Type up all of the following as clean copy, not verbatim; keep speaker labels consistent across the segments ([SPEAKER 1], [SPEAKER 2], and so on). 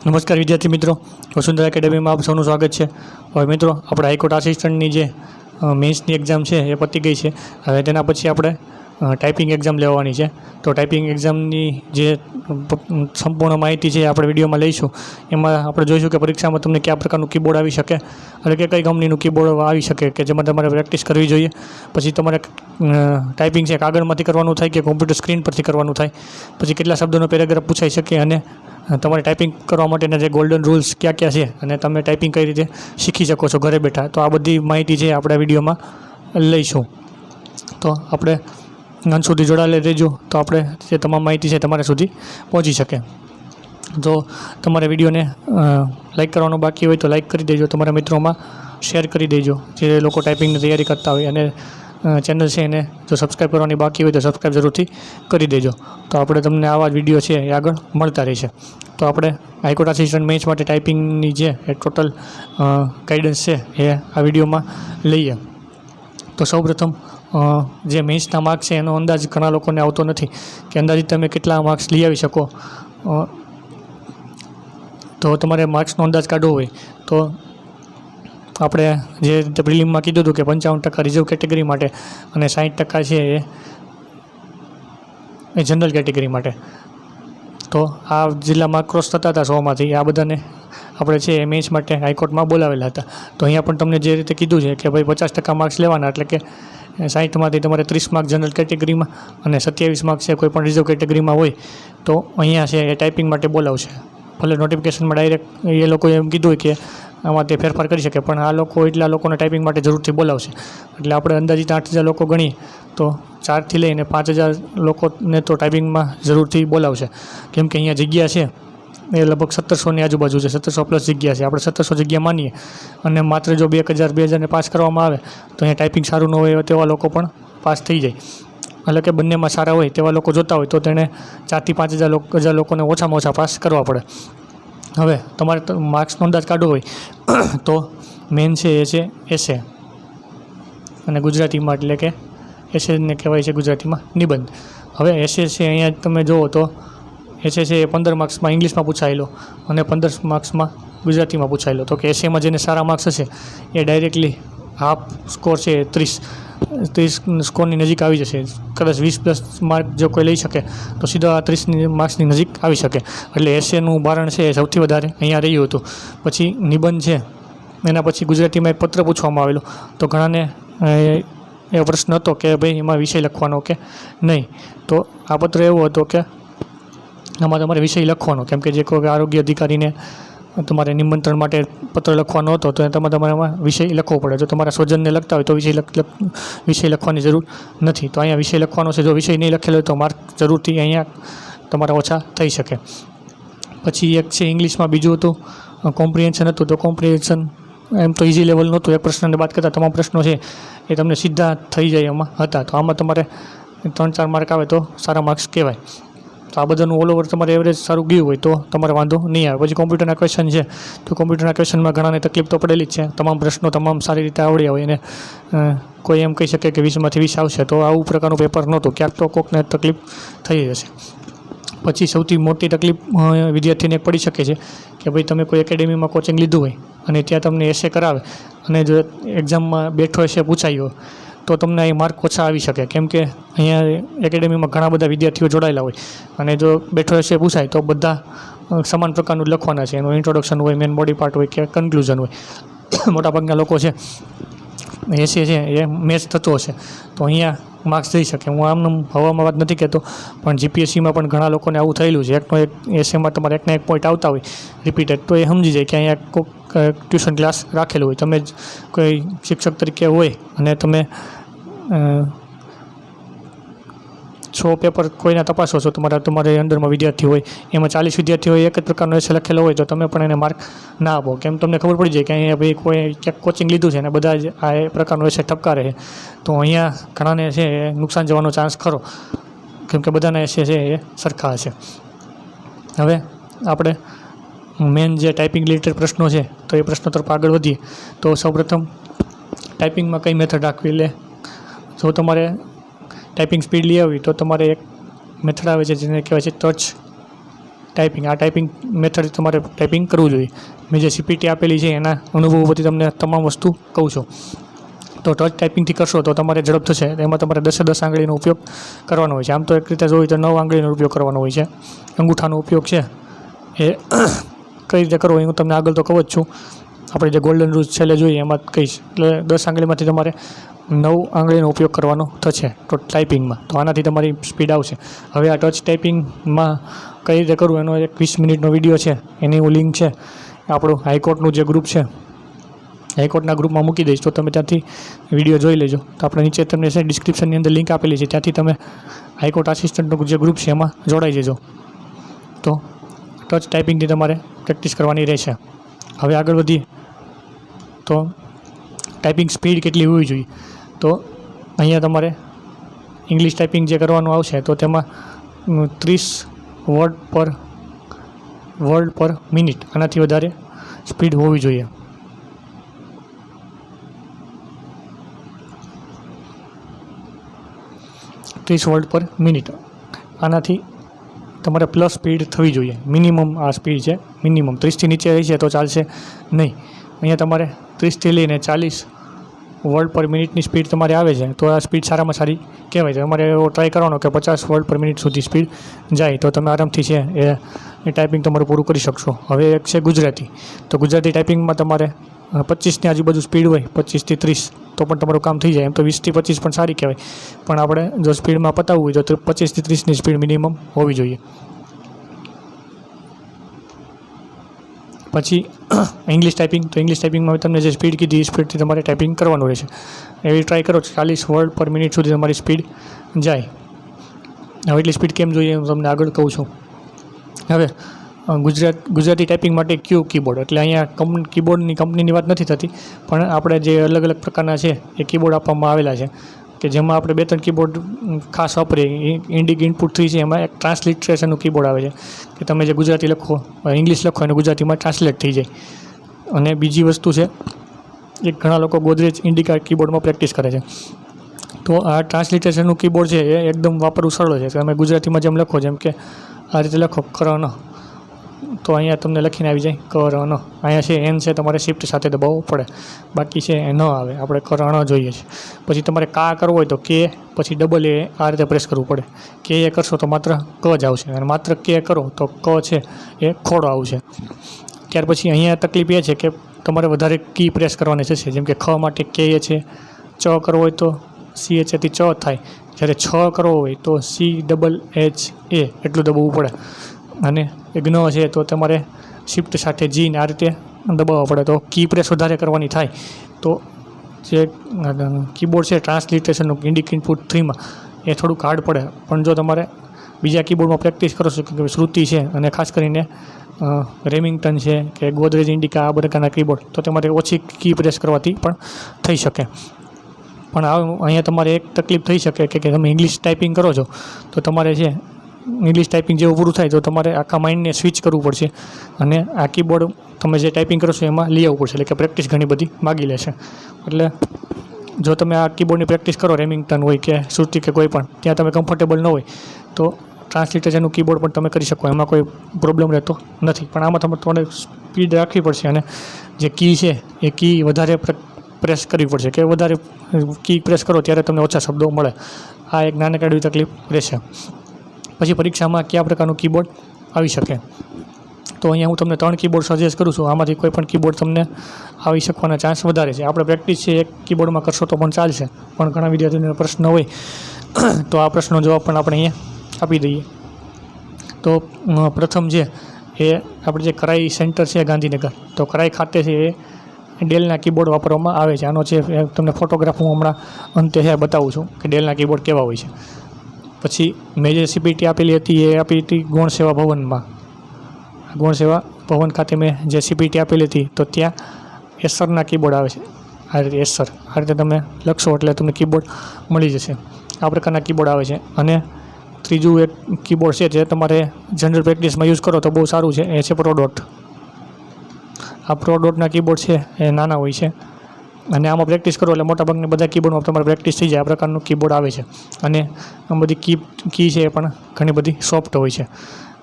[SPEAKER 1] નમસ્કાર વિદ્યાર્થી મિત્રો, વસુંધરા એકેડેમીમાં આપ સૌનું સ્વાગત છે। હવે મિત્રો, આપણે હાઈકોર્ટ આસિસ્ટન્ટની જે મેન્સની એક્ઝામ છે એ પતી ગઈ છે। હવે તેના પછી આપણે ટાઈપિંગ એક્ઝામ લેવાની છે। તો ટાઈપિંગ એક્ઝામની જે સંપૂર્ણ માહિતી છે આપણે વિડીયોમાં લઈશું। એમાં આપણે જોઈશું કે પરીક્ષામાં તમને કયા પ્રકારનું કીબોર્ડ આવી શકે, એટલે કે કઈ કંપનીનું કીબોર્ડ આવી શકે કે જેમાં તમારે પ્રેક્ટિસ કરવી જોઈએ। પછી તમારે ટાઈપિંગ છે કાગળમાંથી કરવાનું થાય કે કોમ્પ્યુટર સ્ક્રીન પરથી કરવાનું થાય, પછી કેટલા શબ્દોનો પેરેગ્રાફ પૂછાઈ શકે, અને તમારે ટાઈપિંગ કરવા માટેના જે ગોલ્ડન રૂલ્સ ક્યાં ક્યાં છે અને તમે ટાઈપિંગ કઈ રીતે શીખી શકો છો ઘરે બેઠા। તો આ બધી માહિતી છે આપણે વિડીયોમાં લઈશું। તો આપણે અંત સુધી જોડાયેલા રહેજો, તો આપણે જે તમામ માહિતી છે તમારા સુધી પહોંચી શકે। જો તમારે વિડીયોને લાઈક કરવાનું બાકી હોય તો લાઈક કરી દેજો, તમારા મિત્રોમાં શેર કરી દેજો જે લોકો ટાઈપિંગની તૈયારી કરતા હોય, અને ચેનલ છે એને જો સબસ્ક્રાઈબ કરવાની બાકી હોય તો સબસ્ક્રાઈબ જરૂરથી કરી દેજો। તો આપણે તમને આવા જ વિડીયો છે એ આગળ મળતા રહેશે। તો આપણે હાઈકોર્ટ આસિસ્ટન્ટ મેન્સ માટે ટાઈપિંગની જે ટોટલ ગાઈડન્સ છે એ આ વિડીયોમાં લઈએ। તો સૌપ્રથમ જે મેન્સના માર્ક્સ છે એનો અંદાજ ઘણા લોકોને આવતો નથી કે અંદાજિત તમે કેટલા માર્ક્સ લઈ આવી શકો। તો તમારે માર્ક્સનો અંદાજ કાઢવો હોય તો આપણે જે રીતે પ્રિલિમમાં કીધું હતું કે 55% રિઝર્વ કેટેગરી માટે અને 60% છે એ જનરલ કેટેગરી માટે। તો આ જેટલા માર્ક ક્રોસ થતા હતા 100માંથી, આ બધાને આપણે છે એ મેન્સ માટે હાઈકોર્ટમાં બોલાવેલા હતા। તો અહીંયા પણ તમને જે રીતે કીધું છે કે ભાઈ 50% માર્ક્સ લેવાના, એટલે કે 60માંથી તમારે 30 માર્ક જનરલ કેટેગરીમાં અને 27 માર્ક છે કોઈ પણ રિઝર્વ કેટેગરીમાં હોય તો અહીંયા છે એ ટાઈપિંગ માટે બોલાવશે। ભલે નોટિફિકેશનમાં ડાયરેક્ટ એ લોકોએ એમ કીધું હોય કે આમાં તે ફેરફાર કરી શકે, પણ આ લોકો એટલા લોકોને ટાઈપિંગ માટે જરૂરથી બોલાવશે। એટલે આપણે અંદાજિત 8000 લોકો ગણીએ તો 4થી લઈને 5000 લોકોને તો ટાઈપિંગમાં જરૂરથી બોલાવશે, કેમ કે અહીંયા જગ્યા છે એ લગભગ 1700ની આજુબાજુ છે, 1700 પ્લસ જગ્યા છે। આપણે 1700 જગ્યા માનીએ અને માત્ર જો 2000-2000ને પાસ કરવામાં આવે તો અહીંયા ટાઈપિંગ સારું ન હોય તેવા લોકો પણ પાસ થઈ જાય। એટલે કે બંનેમાં સારા હોય તેવા લોકો જોતા હોય તો તેણે 4000થી 5000 લોકોને ઓછામાં ઓછા પાસ કરવા પડે। હવે તમારે માર્ક્સનો અંદાજ કાઢવો હોય તો મેન છે એ છે એસે, અને ગુજરાતીમાં એટલે કે એસેને કહેવાય છે ગુજરાતીમાં નિબંધ। હવે એસે છે અહીંયા તમે જુઓ તો એસે છે એ 15 માર્ક્સમાં ઇંગ્લિશમાં પૂછાયેલો અને 15 માર્ક્સમાં ગુજરાતીમાં પૂછાયેલો। તો કે એસેમાં જેને સારા માર્ક્સ હશે એ ડાયરેક્ટલી હાફ સ્કોર છે 30 સ્કોરની નજીક આવી જશે। કદાચ 20+ માર્ક જો કોઈ લઈ શકે તો સીધા 30 માર્ક્સની નજીક આવી શકે। એટલે એસેનું ભારણ છે એ સૌથી વધારે અહીંયા રહ્યું હતું। પછી નિબંધ છે એના પછી ગુજરાતીમાં એક પત્ર પૂછવામાં આવેલો, તો ઘણાને એ પ્રશ્ન હતો કે ભાઈ એમાં વિષય લખવાનો કે નહીં। તો આ પત્ર એવો હતો કે આમાં તમારે વિષય લખવાનો, કેમ કે જે કોઈ આરોગ્ય અધિકારીને તમારે નિમંત્રણ માટે પત્ર લખવાનો હતો તો તમારે એમાં વિષય લખવો પડે। જો તમારા સ્વજનને લખતા હોય તો વિષય લખવાની જરૂર નથી। તો અહીંયા વિષય લખવાનો છે, જો વિષય નહીં લખેલો હોય તો માર્ક જરૂરથી અહીંયા તમારા ઓછા થઈ શકે। પછી એક છે ઇંગ્લિશમાં બીજું હતું કોમ્પ્રિહેન્શન હતું। તો કોમ્પ્રિહેન્શન એમ તો ઇઝી લેવલ નહોતું, એક પ્રશ્નને બાદ કરતાં તમામ પ્રશ્નો છે એ તમને સીધા થઈ જાય એમાં હતા। તો આમાં તમારે 3-4 માર્ક આવે તો સારા માર્ક્સ કહેવાય। તો આ બધાનું ઓલ ઓવર તમારે એવરેજ સારું ગયું હોય તો તમારે વાંધો નહીં આવે। પછી કોમ્પ્યુટરના ક્વેશ્ચન છે, તો કોમ્પ્યુટરના ક્વેશ્ચનમાં ઘણાને તકલીફ તો પડેલી જ છે, તમામ પ્રશ્નો તમામ સારી રીતે આવડ્યા હોય અને કોઈ એમ કહી શકે કે 20માંથી 20 આવશે, તો આવું પ્રકારનું પેપર નહોતું, ક્યાંક તો કોકને તકલીફ થઈ જશે। પછી સૌથી મોટી તકલીફ વિદ્યાર્થીને પડી શકે છે કે ભાઈ તમે કોઈ એકેડેમીમાં કોચિંગ લીધું હોય અને ત્યાં તમને એસે કરાવે અને જો એક્ઝામમાં બેઠો એસે પૂછાયો તો તમને અહીં માર્ક ઓછા આવી શકે, કેમ કે અહીંયા એકેડેમીમાં ઘણા બધા વિદ્યાર્થીઓ જોડાયેલા હોય અને જો બેઠો એસે પૂછાય તો બધા સમાન પ્રકારનું લખવાના છે। એનું ઇન્ટ્રોડક્શન હોય, મેન બોડી પાર્ટ હોય કે કન્ક્લુઝન હોય। મોટાભાગના લોકો છે એસે છે એ મેચ થતો હશે તો અહીંયા માર્ક્સ જઈ શકે। હું આમને હવામાં વાત નથી કહેતો, પણ જીપીએસસીમાં પણ ઘણા લોકોને આવું થયેલું છે। એકનો એક એસેમાં તમારે એકના એક પોઈન્ટ આવતા હોય રિપીટેડ, તો એ સમજી જાય કે અહીંયા કોઈક ટ્યુશન ક્લાસ રાખેલું હોય, તમે જ કોઈ શિક્ષક તરીકે હોય અને તમે 100 પેપર કોઈના તપાસો છો, તમારે અંદરમાં વિદ્યાર્થી હોય એમાં 40 વિદ્યાર્થીઓ એક જ પ્રકારનો એસે લખેલો હોય તો તમે પણ એને માર્ક ના આપો, કેમ તમને ખબર પડી જાય કે અહીંયા ભાઈ કોઈ ક્યાંક કોચિંગ લીધું છે અને બધા જ આ પ્રકારનો એસે ઠપકારે છે, તો અહીંયા ઘણાને છે એ નુકસાન જવાનો ચાન્સ ખરો, કેમ કે બધાના એસે છે એ સરખા હશે। હવે આપણે મેન જે ટાઈપિંગ રિલેટેડ પ્રશ્નો છે તો એ પ્રશ્નો તરફ આગળ વધીએ। તો સૌપ્રથમ ટાઈપિંગમાં કઈ મેથડ રાખવી, એટલે જો તમારે ટાઈપિંગ સ્પીડ લઈ આવી તો તમારે એક મેથડ આવે છે જેને કહેવાય છે ટચ ટાઈપિંગ, આ ટાઈપિંગ મેથડ તમારે ટાઈપિંગ કરવું જોઈએ. મેં જે સીપીટી આપેલી છે એના અનુભવ પરથી તમને તમામ વસ્તુ કહું છું. તો ટચ ટાઈપિંગથી કરશો તો તમારે ઝડપ થશે. એમાં તમારે 10 આંગળીનો ઉપયોગ કરવાનો હોય છે. આમ તો એક રીતે જોઈએ તો 9 આંગળીનો ઉપયોગ કરવાનો હોય છે. અંગૂઠાનો ઉપયોગ છે એ કઈ રીતે કરવો એ હું તમને આગળ તો કહું જ છું. આપણે જે ગોલ્ડન રૂલ્સ છેલ્લે જોઈએ એમાં કહીશ. એટલે 10 આંગળીમાંથી તમારે 9 આંગળીનો ઉપયોગ કરવાનો થશે તો ટાઈપિંગમાં. તો આનાથી તમારી સ્પીડ આવશે. હવે આ ટચ ટાઈપિંગમાં કઈ રીતે કરવું એનો એક 20 મિનિટનો વિડીયો છે, એની હું લિંક છે આપણું હાઈકોર્ટનું જે ગ્રુપ છે હાઈકોર્ટના ગ્રુપમાં મૂકી દઈશ, તો તમે ત્યાંથી વિડીયો જોઈ લેજો. તો આપણે નીચે તમને છે ડિસ્ક્રિપ્શનની અંદર લિંક આપેલી છે, ત્યાંથી તમે હાઈકોર્ટ આસિસ્ટન્ટનું જે ગ્રુપ છે એમાં જોડાઈ જજો. તો ટચ ટાઈપિંગથી તમારે પ્રેક્ટિસ કરવાની રહેશે. હવે આગળ વધીએ તો ટાઈપિંગ સ્પીડ કેટલી હોવી જોઈએ. તો અહીંયા તમારે ઇંગ્લિશ ટાઈપિંગ જે કરવાનું આવશે તો તેમાં 30 વર્ડ પર મિનિટ, આનાથી વધારે સ્પીડ હોવી જોઈએ. વર્ડ પર મિનિટ, આનાથી તમારે પ્લસ સ્પીડ થવી જોઈએ. મિનિમમ આ સ્પીડ છે, મિનિમમ 30થી નીચે રહી છે તો ચાલશે નહીં. અહીંયા તમારે 30થી લઈને 40 વર્ડ પર મિનિટની સ્પીડ તમારે આવે છે તો આ સ્પીડ સારામાં સારી કહેવાય છે. તમારે એવો ટ્રાય કરવાનો કે 50 વર્ડ પર મિનિટ સુધી સ્પીડ જાય તો તમે આરામથી છે એ ટાઈપિંગ તમારું પૂરું કરી શકશો. હવે એક છે ગુજરાતી. તો ગુજરાતી ટાઈપિંગમાં તમારે 25ની આજુબાજુ સ્પીડ હોય, 25થી 30 તો પણ તમારું કામ થઈ જાય. એમ તો 20થી 25 પણ સારી કહેવાય, પણ આપણે જો સ્પીડમાં પતાવવું હોય તો 25થી 30ની સ્પીડ મિનિમમ હોવી જોઈએ. પછી ઇંગ્લિશ ટાઈપિંગ. તો ઇંગ્લિશ ટાઈપિંગમાં તમને જે સ્પીડ કીધી એ સ્પીડથી તમારે ટાઈપિંગ કરવાનું રહેશે. એવી ટ્રાય કરો 40 વર્ડ પર મિનિટ સુધી તમારી સ્પીડ જાય. હવે એટલી સ્પીડ કેમ જોઈએ હું તમને આગળ કહું છું. હવે ગુજરાતી ટાઈપિંગ માટે ક્યુ કીબોર્ડ, એટલે અહીંયા કીબોર્ડની કંપનીની વાત નથી થતી, પણ આપણે જે અલગ અલગ પ્રકારના છે એ કીબોર્ડ આપવામાં આવેલા છે કે જેમાં આપણે 2-3 કીબોર્ડ ખાસ વાપરીએ. ઇન્ડિક ઇનપુટ 3 છે, એમાં એક ટ્રાન્સલિટરેશનનું કીબોર્ડ આવે છે કે તમે જે ગુજરાતી લખો, ઇંગ્લિશ લખો અને ગુજરાતીમાં ટ્રાન્સલેટ થઈ જાય. અને બીજી વસ્તુ છે એક ઘણા લોકો ગોદરેજ ઇન્ડિકા કીબોર્ડમાં પ્રેક્ટિસ કરે છે. તો આ ટ્રાન્સલિટરેશનનું કીબોર્ડ છે એ એકદમ વાપરવું સરળ છે. તમે ગુજરાતીમાં જેમ લખો, જેમ કે આ રીતે લખો કરણ, તો અહીંયા તમને લખીને આવી જાય કરણ. અહીંયા છે એન છે તમારે શિફ્ટ સાથે દબાવવું પડે, બાકી છે એ ન આવે, આપણે કરણ જોઈએ છે. પછી તમારે કા કરવો હોય તો કે પછી ડબલ એ આ રીતે પ્રેસ કરવું પડે. કે એ કરશો તો માત્ર ક જ આવશે, અને માત્ર કે કરો તો ક છે એ ખોડો આવશે. ત્યાર પછી અહીંયા તકલીફ એ છે કે તમારે વધારે કી પ્રેસ કરવાની થશે. જેમ કે ખ માટે કે એ છે, ચ કરવો હોય તો સી એચ એથી ચ થાય, જ્યારે છ કરવો હોય તો CHH એ એટલું દબાવવું પડે. અને જ્ઞ છે તો તમારે શિફ્ટ સાથે જીને આ રીતે દબાવવા પડે. તો કી પ્રેસ વધારે કરવાની થાય. તો જે કીબોર્ડ છે ટ્રાન્સલિટરેશનનું ઇન્ડિક ઇનપુટ 3માં એ થોડુંક હાર્ડ પડે. પણ જો તમારે બીજા કીબોર્ડમાં પ્રેક્ટિસ કરો છો કે શ્રુતિ છે અને ખાસ કરીને રેમિંગ્ટન છે કે ગોદરેજ ઇન્ડિકા આ પ્રકારના કીબોર્ડ, તો તમારે ઓછી કી પ્રેસ કરવાથી પણ થઈ શકે. પણ અહીંયા તમારે એક તકલીફ થઈ શકે કે તમે ઇંગ્લિશ ટાઈપિંગ કરો છો તો તમારે છે ઇંગ્લિશ ટાઈપિંગ જેવું પૂરું થાય તો તમારે આખા માઇન્ડને સ્વિચ કરવું પડશે અને આ કીબોર્ડ તમે જે ટાઈપિંગ કરો છો એમાં લઈ આવવું પડશે. એટલે કે પ્રેક્ટિસ ઘણી બધી માગી લેશે. એટલે જો તમે આ કીબોર્ડની પ્રેક્ટિસ કરો, રેમિંગ્ટન હોય કે શ્રુતિ કે કોઈ પણ, ત્યાં તમે કમ્ફર્ટેબલ ન હોય તો ટ્રાન્સલિટરેશનનું કીબોર્ડ પણ તમે કરી શકો, એમાં કોઈ પ્રોબ્લેમ રહેતો નથી. પણ આમાં તમારે સ્પીડ રાખવી પડશે અને જે કી છે એ કી વધારે પ્રેસ કરવી પડશે, કે વધારે કી પ્રેસ કરો ત્યારે તમને ઓછા શબ્દો મળે. આ એક નાનકડી તકલીફ રહેશે. પછી પરીક્ષામાં કયા પ્રકારનું કીબોર્ડ આવી શકે. તો અહીંયા હું તમને 3 કીબોર્ડ સજેસ્ટ કરું છું. આમાંથી કોઈ પણ કીબોર્ડ તમને આવી શકવાના ચાન્સ વધારે છે. આપણે પ્રેક્ટિસ છે એક કીબોર્ડમાં કરશો તો પણ ચાલશે, પણ ઘણા વિદ્યાર્થીઓને પ્રશ્ન હોય તો આ પ્રશ્નનો જવાબ પણ આપણે અહીંયા આપી દઈએ. તો પ્રથમ છે એ આપણે જે કરાઈ સેન્ટર છે ગાંધીનગર, તો કરાઈ ખાતે છે એ ડેલના કીબોર્ડ વાપરવામાં આવે છે. આનો છે તમને ફોટોગ્રાફ હું હમણાં અંતે છે બતાવું છું કે ડેલના કીબોર્ડ કેવા હોય છે. પછી મેં જે સીપીટી આપેલી હતી એ આપી હતી ગૌણ સેવા ભવનમાં. ગૌણ સેવા ભવન ખાતે મેં જે સીપીટી આપેલી હતી તો ત્યાં એસરના કીબોર્ડ આવે છે. આ રીતે એસર, આ રીતે તમે લખશો એટલે તમને કીબોર્ડ મળી જશે. આ પ્રકારના કીબોર્ડ આવે છે. અને ત્રીજું એક કીબોર્ડ છે જે તમારે જનરલ પ્રેક્ટિસમાં યુઝ કરો તો બહુ સારું છે, એ છે પ્રોડોટ. આ પ્રોડોટના કીબોર્ડ છે એ નાના હોય છે અને આમાં પ્રેક્ટિસ કરો એટલે મોટાભાગની બધા કીબોર્ડમાં તમારે પ્રેક્ટિસ થઈ જાય. આ પ્રકારનું કીબોર્ડ આવે છે અને આ બધી કી છે એ પણ ઘણી બધી સોફ્ટ હોય છે.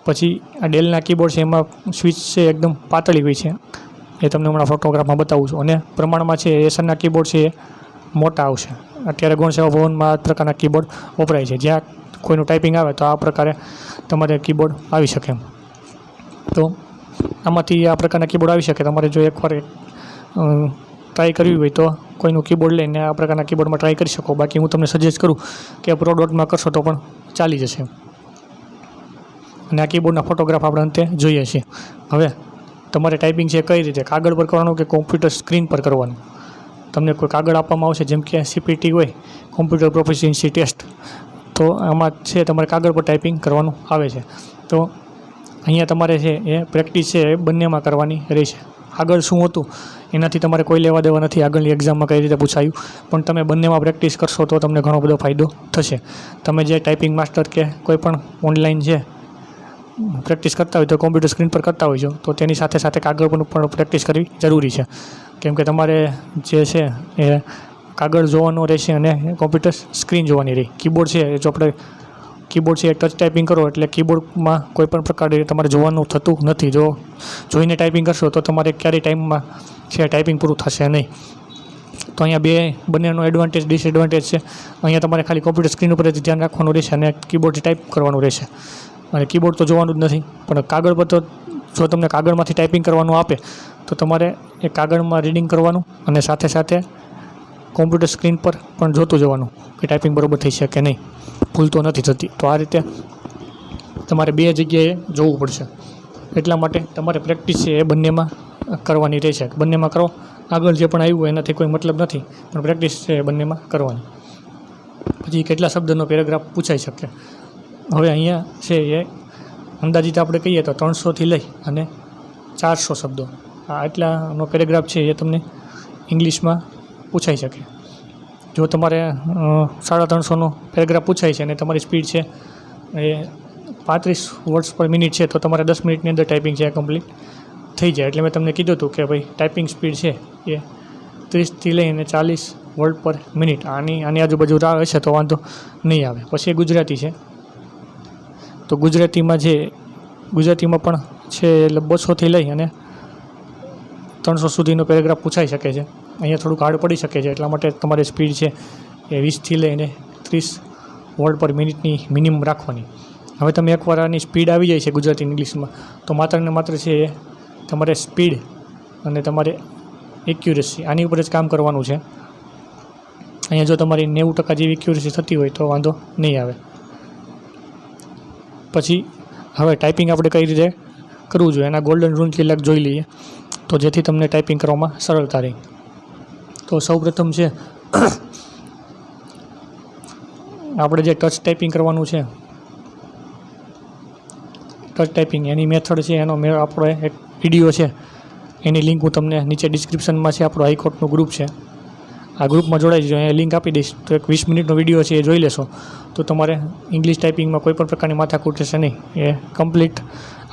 [SPEAKER 1] પછી આ ડેલના કીબોર્ડ છે એમાં સ્વિચ છે એકદમ પાતળી હોય છે, એ તમને હમણાં ફોટોગ્રાફમાં બતાવું છું. અને પ્રમાણમાં છે એસરના કીબોર્ડ છે એ મોટા આવશે. અત્યારે ગૌણ સેવા ભવનમાં આ પ્રકારના કીબોર્ડ વપરાય છે. જ્યાં કોઈનું ટાઈપિંગ આવે તો આ પ્રકારે તમારે કીબોર્ડ આવી શકે. તો આમાંથી આ પ્રકારના કીબોર્ડ આવી શકે. તમારે જો એકવાર ટ્રાય કરવી હોય તો કોઈનું કીબોર્ડ લઈને આ પ્રકારના કીબોર્ડમાં ટ્રાય કરી શકો. બાકી હું તમને સજેસ્ટ કરું કે પ્રો ડોટમાં કરશો તો પણ ચાલી જશે. અને આ કીબોર્ડના ફોટોગ્રાફ આપણે અંતે જોઈએ છીએ. હવે તમારે ટાઈપિંગ છે કઈ રીતે, કાગળ પર કરવાનું કે કોમ્પ્યુટર સ્ક્રીન પર કરવાનું. તમને કોઈ કાગળ આપવામાં આવશે, જેમ કે CPT હોય, કોમ્પ્યુટર પ્રોફિશિયન્સી ટેસ્ટ, તો આમાં છે તમારે કાગળ પર ટાઈપિંગ કરવાનું આવે છે. તો અહીંયા તમારે છે એ પ્રેક્ટિસ છે એ બંનેમાં કરવાની રહેશે. આગળ શું હતું એનાથી તમારે કોઈ લેવા દેવા નથી, આગળની એક્ઝામમાં કઈ રીતે પૂછાયું, પણ તમે બંનેમાં પ્રેક્ટિસ કરશો તો તમને ઘણો બધો ફાયદો થશે. તમે જે ટાઈપિંગ માસ્ટર કે કોઈ પણ ઓનલાઈન છે પ્રેક્ટિસ કરતા હોય તો કોમ્પ્યુટર સ્ક્રીન પર કરતા હોય છો, તો તેની સાથે સાથે કાગળ પર પણ પ્રેક્ટિસ કરવી જરૂરી છે. કેમ કે તમારે જે છે એ કાગળ જોવાનો રહેશે અને કોમ્પ્યુટર સ્ક્રીન જોવાની રહી. કીબોર્ડ છે જો આપણે કીબોર્ડ છે ટચ ટાઈપિંગ કરો એટલે કીબોર્ડમાં કોઈ પણ પ્રકારે તમારે જોવાનું થતું નથી. જો જોઈને ટાઈપિંગ કરશો તો તમારે ક્યારેય ટાઈમમાં છે ટાઈપિંગ પૂરું થશે નહીં. તો અહીંયા બંનેનો એડવાન્ટેજ ડિસએડવાન્ટેજ છે. અહીંયા તમારે ખાલી કોમ્પ્યુટર સ્ક્રીન ઉપર જ ધ્યાન રાખવાનું રહેશે અને કીબોર્ડથી ટાઈપ કરવાનું રહેશે. અને કીબોર્ડ તો જોવાનું જ નથી, પણ કાગળ પર તો જો તમને કાગળમાંથી ટાઈપિંગ કરવાનું આપે તો તમારે એ કાગળમાં રીડિંગ કરવાનું અને સાથે સાથે કોમ્પ્યુટર સ્ક્રીન પર પણ જોતું જવાનું કે ટાઈપિંગ બરાબર થઈ છે કે નહીં, ભૂલ તો નથી થતી. તો આ રીતે તમારે બે જગ્યાએ જોવું પડશે. એટલા માટે તમારે પ્રેક્ટિસ છે એ બંનેમાં કરવાની રહેશે. બંનેમાં કરો, આગળ જે પણ આવ્યું હોય એનાથી કોઈ મતલબ નથી, પણ પ્રેક્ટિસ છે એ બંનેમાં કરવાની. પછી કેટલા શબ્દનો પેરેગ્રાફ પૂછાઈ શકે. હવે અહીંયા છે એ અંદાજિત આપણે કહીએ તો 300થી લઈ અને 400 શબ્દો આ એટલાનો પેરેગ્રાફ છે એ તમને ઇંગ્લિશમાં પૂછાઈ શકે. જો તમારે 350નો પેરેગ્રાફ પૂછાય છે અને તમારી સ્પીડ છે એ 35 વર્ડ્સ પર મિનિટ છે તો તમારે 10 મિનિટની અંદર ટાઈપિંગ છે એ કમ્પ્લીટ થઈ જાય. એટલે મેં તમને કીધું હતું કે ભાઈ ટાઈપિંગ સ્પીડ છે એ 30થી લઈને 40 વર્ડ પર મિનિટ. આની આજુબાજુ રાહ હશે તો વાંધો નહીં આવે. પછી ગુજરાતી છે, તો ગુજરાતીમાં પણ છે એટલે 200થી લઈ અને 300 સુધીનો પેરેગ્રાફ પૂછાઈ શકે છે. અહીંયા થોડુંક હાર્ડ પડી શકે છે, એટલા માટે તમારી સ્પીડ છે એ 20થી લઈને 30 વર્ડ પર મિનિટની મિનિમમ રાખવાની. હવે તમે એકવાર આની સ્પીડ આવી જાય છે ગુજરાતી ઇંગ્લિશમાં તો માત્ર ને માત્ર છે એ તમારે સ્પીડ અને તમારે એક્યુરેસી આની ઉપર જ કામ કરવાનું છે. અહીંયા જો તમારી 90% જેવી એક્યુરેસી થતી હોય તો વાંધો નહીં આવે. પછી હવે ટાઈપિંગ આપણે કઈ રીતે કરવું જોઈએ એના ગોલ્ડન રૂલ કેટલાક જોઈ લઈએ તો જેથી તમને ટાઈપિંગ કરવામાં સરળતા રહે. તો સૌપ્રથમ છે આપણે જે ટચ ટાઈપિંગ કરવાનું છે, ટચ ટાઈપિંગ એની મેથડ છે એનો આપણો એક વિડીયો છે એની લિંક હું તમને નીચે ડિસ્ક્રિપ્શનમાં છે. આપણો હાઈકોર્ટનું ગ્રુપ છે, આ ગ્રુપમાં જોડાઈ જજો. અહીંયા લિંક આપી દઈશ તો એક 20 મિનિટનો વિડીયો છે એ જોઈ લેશો તો તમારે ઇંગ્લિશ ટાઈપિંગમાં કોઈ પણ પ્રકારની માથાકૂટ રહેશે નહીં. એ કમ્પ્લીટ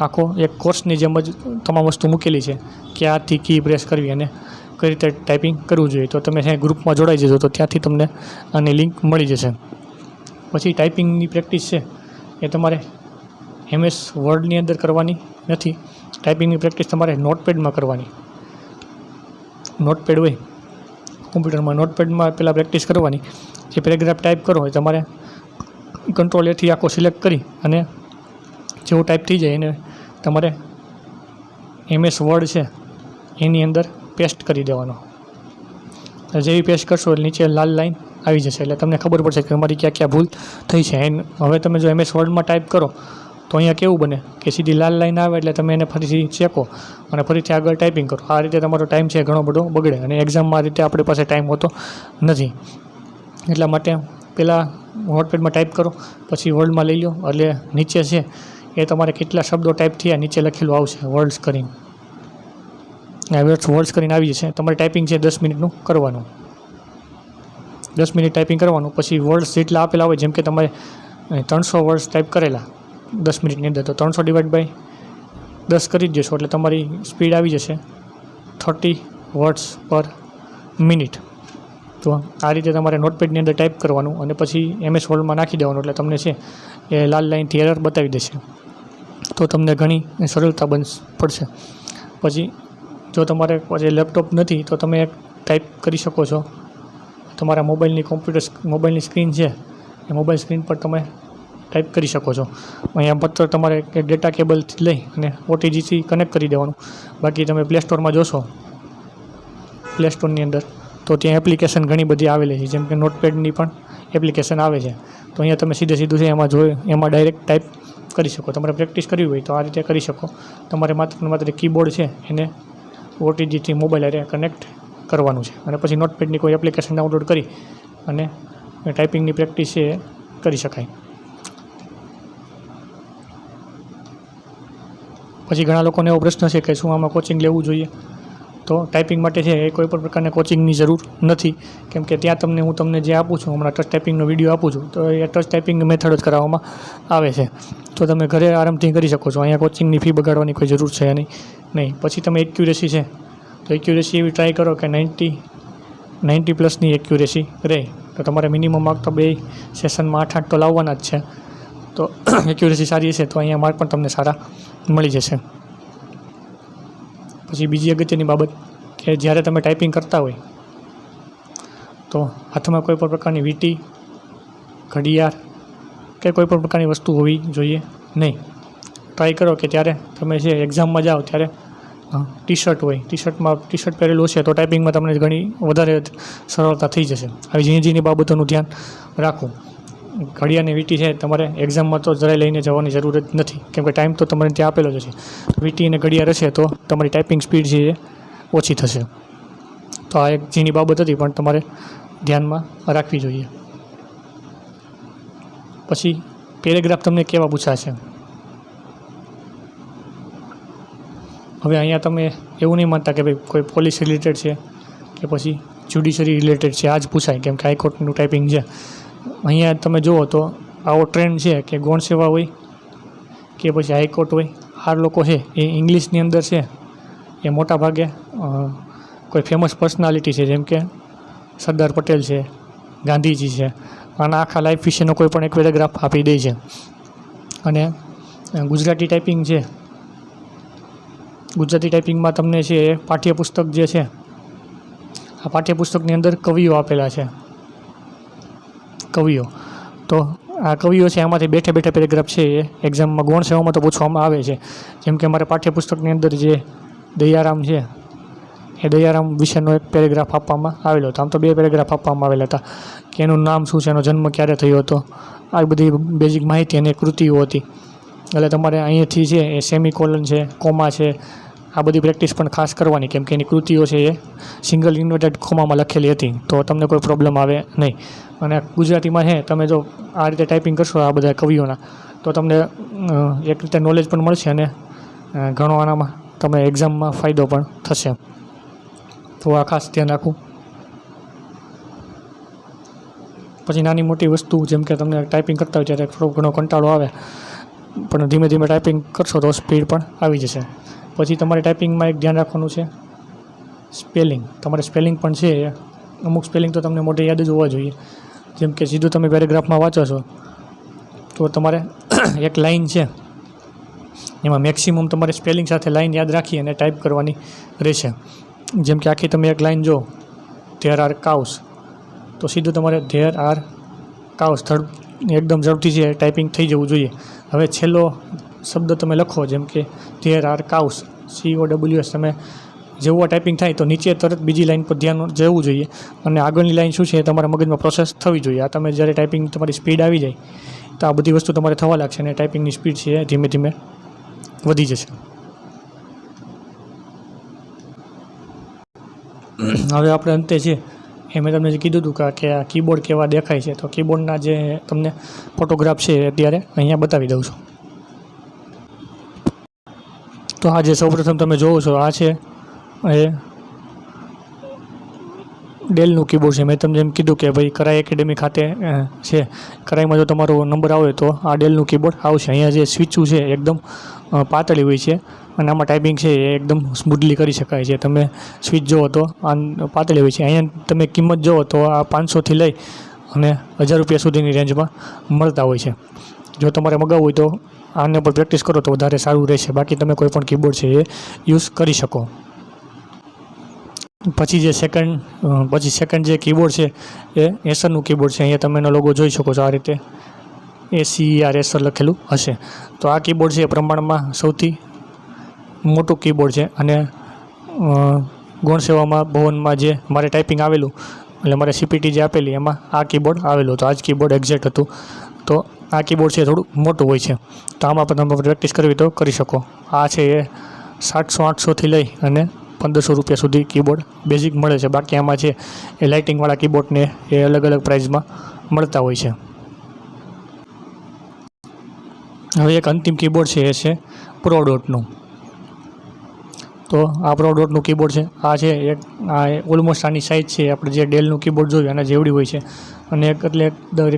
[SPEAKER 1] આખો એક કોર્સની જેમ જ તમામ વસ્તુ મૂકેલી છે કે આથી કી પ્રેસ કરવી અને કઈ રીતે ટાઈપિંગ કરવું જોઈએ. તો તમે ગ્રુપમાં જોડાઈ જજો તો ત્યાંથી તમને આની લિંક મળી જશે. પછી ટાઈપિંગની પ્રેક્ટિસ છે એ તમારે MS વર્ડની અંદર કરવાની નથી. ટાઈપિંગની પ્રેક્ટિસ તમારે નોટપેડમાં કરવાની. નોટપેડ હોય કોમ્પ્યુટરમાં, નોટપેડમાં પહેલાં પ્રેક્ટિસ કરવાની. જે પેરેગ્રાફ ટાઈપ કરો હોય તમારે કંટ્રોલ એથી આખો સિલેક્ટ કરી અને જેવું ટાઈપ થઈ જાય એને તમારે MS વર્ડ છે એની અંદર પેસ્ટ કરી દેવાનો. જેવી પેસ્ટ કરશો એટલે નીચે લાલ લાઈન આવી જશે એટલે તમને ખબર પડશે કે તમારી ક્યાં ક્યાં ભૂલ થઈ છે. હવે તમે જો MS વર્ડમાં ટાઈપ કરો તો અહીંયા કેવું બને કે સીધી લાલ લાઈન આવે એટલે તમે એને ફરીથી ચેકો અને ફરીથી આગળ ટાઈપિંગ કરો. આ રીતે તમારો ટાઈમ છે ઘણો બધો બગડે અને એક્ઝામમાં આ રીતે આપણી પાસે ટાઈમ હોતો નથી. એટલા માટે પહેલાં નોટપેડમાં ટાઈપ કરો, પછી વર્ડમાં લઈ લો એટલે નીચે છે એ તમારે કેટલા શબ્દો ટાઈપ થયા નીચે લખેલું આવશે વર્ડ્સ કરીને. વર્ડ્સ કરીને આવી જશે. તમારે ટાઈપિંગ છે 10 મિનિટનું કરવાનું. 10 મિનિટ ટાઈપિંગ કરવાનું. પછી વર્ડ્સ જેટલા આપેલા હોય જેમ કે તમારે 300 વર્ડ્સ ટાઈપ કરેલા 10 મિનિટની અંદર તો 300 ડિવાઈડ બાય 10 કરી જ જશો એટલે તમારી સ્પીડ આવી જશે 30 વર્ડ્સ પર મિનિટ. તો આ રીતે તમારે નોટપેડની અંદર ટાઈપ કરવાનું અને પછી MS વર્ડમાં નાખી દેવાનું એટલે તમને છે એ લાલ લાઈનથી એરર બતાવી દેશે. તો તમને ઘણી સરળતા પડશે. પછી જો તમારે પછી લેપટોપ નથી તો તમે એક ટાઈપ કરી શકો છો. તમારા મોબાઈલની સ્ક્રીન છે એ મોબાઈલ સ્ક્રીન પર તમે ટાઈપ કરી શકો છો. અહીંયા માત્ર તમારે એક ડેટા કેબલથી લઈ અને OTGથી કનેક્ટ કરી દેવાનું. બાકી તમે પ્લે સ્ટોરમાં જોશો, પ્લે સ્ટોરની અંદર તો ત્યાં એપ્લિકેશન ઘણી બધી આવેલી છે, જેમ કે નોટપેડની પણ એપ્લિકેશન આવે છે. તો અહીંયા તમે સીધું છે એમાં ડાયરેક્ટ ટાઈપ કરી શકો. તમારે પ્રેક્ટિસ કરવી હોય તો આ રીતે કરી શકો. તમારે માત્ર કીબોર્ડ છે એને OTGથી મોબાઈલ હારે કનેક્ટ કરવાનું છે અને પછી નોટપેડની કોઈ એપ્લિકેશન ડાઉનલોડ કરી અને ટાઈપિંગની પ્રેક્ટિસ છે એ કરી શકાય. પછી ઘણા લોકોને એવો પ્રશ્ન છે કે શું આમાં કોચિંગ લેવું જોઈએ? તો ટાઈપિંગ માટે છે એ કોઈ પણ પ્રકારના કોચિંગની જરૂર નથી, કેમ કે ત્યાં હું તમને જે આપું છું, હમણાં ટચ ટાઈપિંગનો વિડીયો આપું છું, તો એ ટચ ટાઈપિંગ મેથડ જ કરાવવામાં આવે છે. તો તમે ઘરે આરામથી કરી શકો છો. અહીંયા કોચિંગની ફી બગાડવાની કોઈ જરૂર છે નહીં. પછી તમે એક્યુરેસી છે તો એક્યુરેસી એવી ટ્રાય કરો કે 90+ એક્યુરેસી રહે. તો તમારે મિનિમમ માર્ક તો 2 સેશનમાં 8 તો લાવવાના જ છે. તો એક્યુરેસી સારી હશે તો અહીંયા માર્ક પણ તમને સારા મળી જશે. પછી બીજી અગત્યની બાબત કે જ્યારે તમે ટાઈપિંગ કરતા હોય તો હાથમાં કોઈ પણ પ્રકારની વીંટી, ઘડિયાળ કે કોઈ પણ પ્રકારની વસ્તુ હોવી જોઈએ નહીં. ટ્રાય કરો કે ત્યારે તમે જે એક્ઝામમાં જાઓ ત્યારે ટી શર્ટ પહેરેલું હશે તો ટાઈપિંગમાં તમને ઘણી વધારે સરળતા થઈ જશે. આવી ઝીણી બાબતોનું ધ્યાન રાખવું. ઘડિયાળની વીંટી છે તમારે એક્ઝામમાં તો જરાય લઈને જવાની જરૂર જ નથી, કેમ કે ટાઈમ તો તમારે ત્યાં આપેલો જ હશે. વીંટી અને ઘડિયાળ હશે તો તમારી ટાઈપિંગ સ્પીડ છે એ ઓછી થશે. તો આ એક ઝીણી બાબત હતી પણ તમારે ધ્યાનમાં રાખવી જોઈએ. પછી પેરેગ્રાફ તમને કેવા પૂછાશે? હવે અહીંયા તમે એવું નહીં માનતા કે ભાઈ કોઈ પોલીસ રિલેટેડ છે કે પછી જ્યુડિશરી રિલેટેડ છે આ જ પૂછાય, કેમ કે હાઈકોર્ટનું ટાઈપિંગ છે. અહીંયા તમે જુઓ તો આવો ટ્રેન્ડ છે કે ગૌણ સેવા હોય કે પછી હાઈકોર્ટ હોય, આ લોકો છે એ ઇંગ્લિશની અંદર છે એ મોટા ભાગે કોઈ ફેમસ પર્સનાલિટી છે, જેમ કે સરદાર પટેલ છે, ગાંધીજી છે, આના આખા લાઈફ વિશેનો કોઈ પણ એક પેરેગ્રાફ આપી દે છે. અને ગુજરાતી ટાઈપિંગ છે, ગુજરાતી ટાઈપિંગમાં તમને છે એ પાઠ્યપુસ્તક જે છે, આ પાઠ્યપુસ્તકની અંદર કવિઓ આપેલા છે. કવિઓ તો આ કવિઓ છે આમાંથી બેઠા પેરેગ્રાફ છે એ એક્ઝામમાં ગૌણ સેવામાં તો પૂછવામાં આવે છે. જેમ કે અમારે પાઠ્યપુસ્તકની અંદર જે દયારામ છે એ દયારામ વિશેનો એક પેરેગ્રાફ આપવામાં આવેલો હતો. આમ તો 2 પેરેગ્રાફ આપવામાં આવેલા હતા કે એનું નામ શું છે, એનો જન્મ ક્યારે થયો હતો, આ બધી બેઝિક માહિતી અને કૃતિઓ હતી. એટલે તમારે અહીંયાથી છે એ સેમિકોલન છે, કોમા છે, આ બધી પ્રેક્ટિસ પણ ખાસ કરવાની, કેમ કે એની કૃતિઓ છે એ સિંગલ ઇન્વર્ટેડ કોમામાં લખેલી હતી, તો તમને કોઈ પ્રોબ્લેમ આવે નહીં. અને ગુજરાતીમાં છે તમે જો આ રીતે ટાઈપિંગ કરશો આ બધા કવિઓના તો તમને એક રીતે નોલેજ પણ મળશે અને ઘણો આનામાં તમે એક્ઝામમાં ફાયદો પણ થશે. તો આ ખાસ ધ્યાન રાખવું. પછી નાની મોટી વસ્તુ જેમ કે તમને ટાઈપિંગ કરતા હોય ત્યારે થોડો ઘણો કંટાળો આવે, પણ ધીમે ટાઈપિંગ કરશો તો સ્પીડ પણ આવી જશે. પછી તમારે ટાઈપિંગમાં એક ધ્યાન રાખવાનું છે સ્પેલિંગ. તમારે સ્પેલિંગ પણ છે અમુક સ્પેલિંગ તો તમને મોઢે યાદ જ હોવા જોઈએ. જેમ કે સીધું તમે પેરેગ્રાફમાં વાંચો છો તો તમારે એક લાઈન છે એમાં મેક્સિમમ તમારે સ્પેલિંગ સાથે લાઈન યાદ રાખી અને ટાઈપ કરવાની રહેશે. જેમ કે આખી તમે એક લાઈન જો ધેર આર કાઉસ, તો સીધું તમારે ધેર આર કાઉસ એકદમ ઝડપથી છે ટાઈપિંગ થઈ જવું જોઈએ. હવે છેલ્લો શબ્દ તમે લખો જેમ કે ધેર આર કાઉસ, COWS, તમે જેવું ટાઈપિંગ થાય તો નીચે તરત બીજી લાઈન પર ધ્યાન જવું જોઈએ અને આગળની લાઈન શું છે એ તમારા મગજમાં પ્રોસેસ થવી જોઈએ. આ તમે જ્યારે ટાઈપિંગ તમારી સ્પીડ આવી જાય તો આ બધી વસ્તુ તમારે થવા લાગશે અને ટાઈપિંગની સ્પીડ છે એ ધીમે વધી જશે. હવે આપણે અંતે છે એ મેં તમને જે કીધું હતું કે આ કીબોર્ડ કેવા દેખાય છે, તો કીબોર્ડના જે તમને ફોટોગ્રાફ છે એ અત્યારે અહીંયા બતાવી દઉં છું. તો આ જે સૌપ્રથમ તમે જોવો છો આ છે એ ડેલનું કીબોર્ડ છે. મેં તમને જેમ કીધું કે ભાઈ કરાઈ એકેડેમી ખાતે છે, કરાઈમાં જો તમારો નંબર આવે તો આ ડેલનું કીબોર્ડ આવશે. અહીંયા જે સ્વિચું છે એકદમ પાતળી હોય છે અને આમાં ટાઈપિંગ છે એ એકદમ સ્મૂથલી કરી શકાય છે. તમે સ્વિચ જુઓ તો આ પાતળી હોય છે. અહીંયા તમે કિંમત જુઓ તો આ 500થી લઈ અને 1000 રૂપિયા સુધીની રેન્જમાં મળતા હોય છે. જો તમારે મગાવવું હોય તો આને પર પ્રેક્ટિસ કરો તો વધારે સારું રહેશે. બાકી તમે કોઈ પણ કીબોર્ડ છે એ યુઝ કરી શકો. પછી સેકન્ડ જે કીબોર્ડ છે એ એસરનું કીબોર્ડ છે. અહીંયા તમે એનો લોગો જોઈ શકો છો. આ રીતે ACER એસર લખેલું હશે. તો આ કીબોર્ડ છે એ પ્રમાણમાં સૌથી મોટું કીબોર્ડ છે. અને ગૌણસેવામાં ભવનમાં જે મારે ટાઈપિંગ આવેલું, એટલે મારે CPT જે આપેલી એમાં આ કીબોર્ડ આવેલું. તો આ જ કીબોર્ડ એક્ઝેક્ટ હતું. તો આ કીબોર્ડ છે એ થોડું મોટું હોય છે. તો આમાં પણ તમે પ્રેક્ટિસ કરવી તો કરી શકો. આ છે એ 700-800થી લઈ અને 1500 રૂપિયા સુધી કીબોર્ડ બેઝિક મળે છે. બાકી આમાં છે એ લાઇટિંગવાળા કીબોર્ડને એ અલગ અલગ પ્રાઇઝમાં મળતા હોય છે. હવે એક અંતિમ કીબોર્ડ છે એ છે પ્રો ડોટનું. તો આ પ્રો ડોટનું કીબોર્ડ છે. આ છે એક ઓલમોસ્ટ આની સાઇઝ છે આપણે જે ડેલનું કીબોર્ડ જોયું એના જેવડી હોય છે. અને એટલે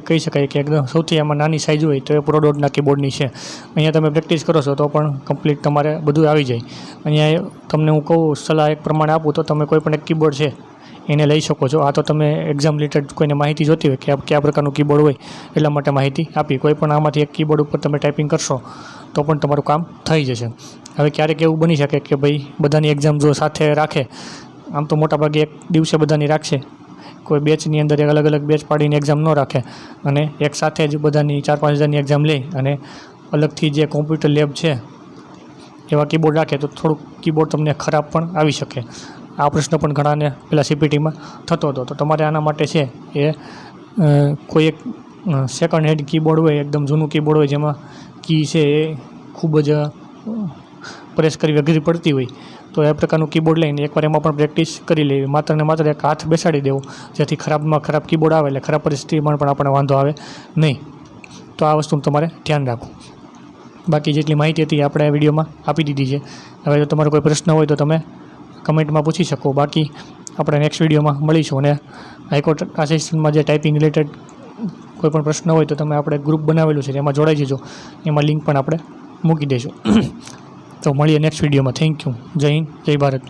[SPEAKER 1] કહી શકાય કે એકદમ સૌથી એમાં નાની સાઇઝ હોય તો એ પ્રો ડોટના કીબોર્ડની છે. અહીંયા તમે પ્રેક્ટિસ કરો છો તો પણ કમ્પ્લીટ તમારે બધું આવી જાય. અહીંયા તમને હું કહું સલાહ એક પ્રમાણે આપું તો તમે કોઈ પણ એક કીબોર્ડ છે એને લઈ શકો છો. આ તો તમે એક્ઝામ રિલેટેડ કોઈને માહિતી જોતી હોય કે કયા પ્રકારનું કીબોર્ડ હોય એટલા માટે માહિતી આપી. કોઈ પણ આમાંથી એક કીબોર્ડ ઉપર તમે ટાઈપિંગ કરશો તો પણ તમારું કામ થઈ જશે. હવે ક્યારેક એવું બની શકે કે ભાઈ બધાની એક્ઝામ જો સાથે રાખે, આમ તો મોટાભાગે એક દિવસે બધાની રાખશે, કોઈ બેચની અંદર એક અલગ અલગ બેચ પાડીને એક્ઝામ ન રાખે અને એક સાથે જ બધાની 4-5 હજારની એક્ઝામ લે અને અલગથી જે કોમ્પ્યુટર લેબ છે એવા કીબોર્ડ રાખે તો થોડુંક કીબોર્ડ તમને ખરાબ પણ આવી શકે. આ પ્રશ્ન પણ ઘણાને પહેલાં CPTમાં થતો હતો. તો તમારે આના માટે છે એ કોઈ એક સેકન્ડ હેન્ડ કીબોર્ડ હોય, એકદમ જૂનું કીબોર્ડ હોય જેમાં કી છે એ ખૂબ જ પ્રેસ કરવી અઘરી પડતી હોય, તો એ પ્રકારનું કીબોર્ડ લઈને એકવાર એમાં પણ પ્રેક્ટિસ કરી લેવી. માત્ર ને માત્ર એક હાથ બેસાડી દેવો જેથી ખરાબમાં ખરાબ કીબોર્ડ આવે એટલે ખરાબ પરિસ્થિતિમાં પણ આપણને વાંધો આવે નહીં. તો આ વસ્તુનું તમારે ધ્યાન રાખવું. બાકી જેટલી માહિતી હતી આપણે આ વિડીયોમાં આપી દીધી છે. હવે જો તમારો કોઈ પ્રશ્ન હોય તો તમે કમેન્ટમાં પૂછી શકો. બાકી આપણે નેક્સ્ટ વિડીયોમાં મળીશું. અને હાઈકોર્ટ આસિસ્ટન્ટમાં જે ટાઈપિંગ રિલેટેડ કોઈ પણ પ્રશ્ન હોય તો તમે આપણે ગ્રુપ બનાવેલું છે એમાં જોડાઈ જજો. એમાં લિંક પણ આપણે મૂકી દઈશું. તો મળીએ નેક્સ્ટ વિડીયોમાં. Thank you. જય હિન્દ, જય ભારત.